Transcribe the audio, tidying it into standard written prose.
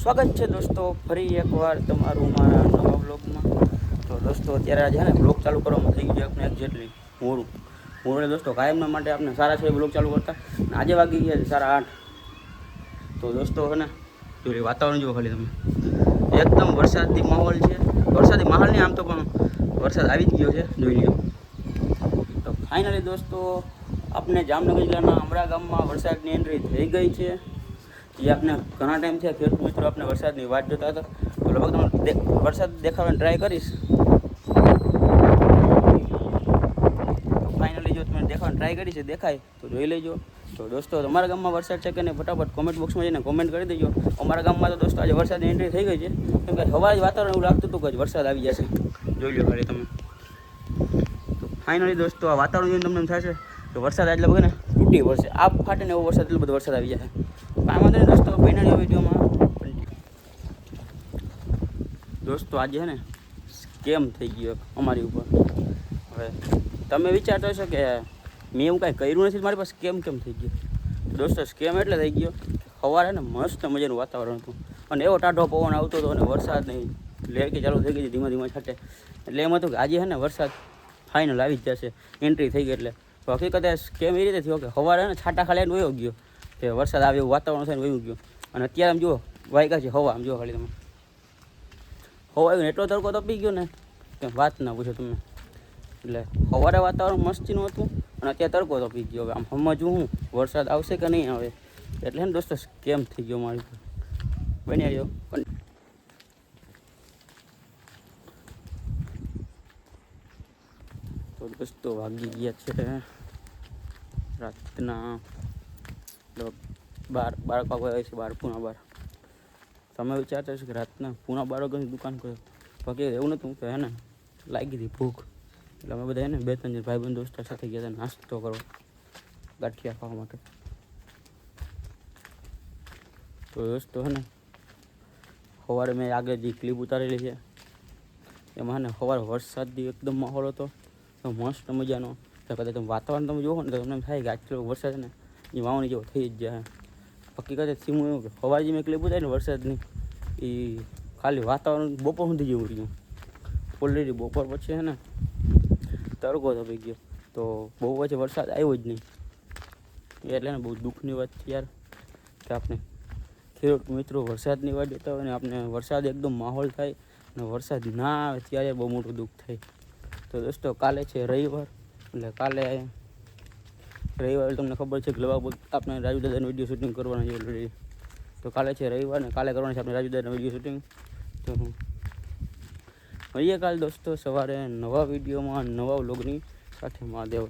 સ્વાગત છે દોસ્તો ફરી એકવાર તમારું મારા નવા બ્લોગમાં। તો દોસ્તો અત્યારે આજે ને બ્લોગ ચાલુ કરવામાં થઈ ગયું આપણે એક જેટલી મોડું દોસ્તો કાયમના માટે આપણે સારા છે બ્લોગ ચાલુ કરતા અને આજે વાગી ગયા છે 8:30। તો દોસ્તો છે ને જો વાતાવરણ જુઓ ખાલી તમે, એકદમ વરસાદી માહોલ છે। વરસાદી માહોલ નહીં આમ તો, પણ વરસાદ આવી જ ગયો છે, જોઈ લ્યો। તો ફાઇનલી દોસ્તો આપણે જામનગર જિલ્લાના અમરા ગામમાં વરસાદની એન્ટ્રી થઈ ગઈ છે। એ આપણે ઘણા ટાઈમ થયા ખેડૂત મિત્રો આપણે વરસાદની વાટ જોતા હતા। તો લગભગ તમને વરસાદ દેખાડવાની ટ્રાય કરીશ। તો ફાઇનલી જો તમે દેખાડવાની ટ્રાય કરી છે, દેખાય તો જોઈ લેજો। તો દોસ્તો તમારા ગામમાં વરસાદ છે કે નહીં ફટાફટ કોમેન્ટ બોક્સમાં જઈને કોમેન્ટ કરી દેજો। અમારા ગામમાં તો દોસ્તો આજે વરસાદની એન્ટ્રી થઈ ગઈ છે, કેમ કે હવા જ વાતાવરણ એવું લાગતું હતું કે વરસાદ આવી જશે, જોઈ લો ખાલી તમે। તો ફાઇનલી દોસ્તો આ વાતાવરણ જોઈને તમને એમ થાય છે કે વરસાદ એટલે લગભગ ને તૂટી પડશે, આ ફાટે ને એવો વરસાદ, એટલો બધો વરસાદ આવી જશે। આમાં તો દોસ્તો બન્યા વિડીયોમાં દોસ્તો આજે છે ને સ્કેમ થઈ ગયો અમારી ઉપર। હવે તમે વિચારતો હશો કે મેં એવું કાંઈ કર્યું નથી, મારી પાસે સ્કેમ કેમ થઈ ગયો? તો દોસ્તો સ્કેમ એટલે થઈ ગયો, સવારે ને મસ્ત મજાનું વાતાવરણ હતું અને એવો ટાઢો પવન આવતો હતો અને વરસાદ નહીં લેરકી ચાલુ થઈ ગઈ ધીમા ધીમા છાંટે, એટલે એમ હતું કે આજે છે ને વરસાદ ફાઇનલ આવી જ જશે, એન્ટ્રી થઈ ગઈ। એટલે તો હકીકતે સ્કેમ એ રીતે થયો કે સવારે ને છાંટા ખાલી વયો ગયો કે વરસાદ આવે એવું વાતાવરણ થઈને વયું ગયું, અને અત્યારે આમ જુઓ વાગ્યા છે હવા, આમ જુઓ ખાલી તમે, હવા આવ્યું એટલો તડકો તપી ગયો ને કે વાત ના પૂછો તમે। એટલે સવારે વાતાવરણ મસ્તીનું હતું અને અત્યારે તડકો તપી ગયો। હવે આમ સમજવું હું વરસાદ આવશે કે નહીં આવે, એટલે ને દોસ્તો સ્કેમ થઈ ગયો મારી ઉપર, બની રહ્યો। તો દોસ્તો વાગી ગયા છે રાતના 12 વાગ્યા છે, 12:15। તમે વિચારતા હશો કે રાતના 12:15 વાગ્યાની દુકાન કરો, બાકી એવું નહોતું કે હે ને લાગી હતી ભૂખ, એટલે અમે બધા હે ને 2-3 ભાઈબંધ દોસ્તો સાથે ગયા હતા નાસ્તો કરવા, ગાંઠિયા ખાવા માટે। તો દોસ્તો હે ને સવારે મેં આગળ જે ક્લિપ ઉતારેલી છે એમાં હે ને સવારે વરસાદની એકદમ માહોલ હતો, તો મસ્ત મજાનો। તો કદાચ તમે વાતાવરણ તમે જોવો ને તો તમને એમ થાય કે આટલો વરસાદ છે ને એ વાવણી જેવો થઈ જ જાય। હકીકતે સીમું એવું કે સવારે જે મેં ક્લિપ ઉતારી ને વરસાદની, એ ખાલી વાતાવરણ બપોર સુધી જેવું રહ્યું, ઓલરેડી બપોર પછી છે ને તડકો થઈ ગયો, તો બહુ પછી વરસાદ આવ્યો જ નહીં, એટલે ને બહુ દુઃખની વાત છે યાર કે આપણે ખેડૂત મિત્રો વરસાદની વાત જોતા હોય ને આપણે વરસાદ એકદમ માહોલ થાય અને વરસાદ ના આવે ત્યારે બહુ મોટું દુઃખ થાય। તો દોસ્તો કાલે છે રવિવાર, એટલે કાલે રવિવારે તમને ખબર છે કે લગભગ આપણે રાજુ દાદાનો વિડીયો શૂટિંગ કરવાના છે ઓલરેડી। તો કાલે છે રવિવાર ને કાલે કરવાનું છે આપણે રાજુ દાદાનો વિડીયો શૂટિંગ। તો મળીએ કાલે દોસ્તો સવારે નવા વિડીયોમાં નવા વ્લોગની સાથે, મહાદેવ।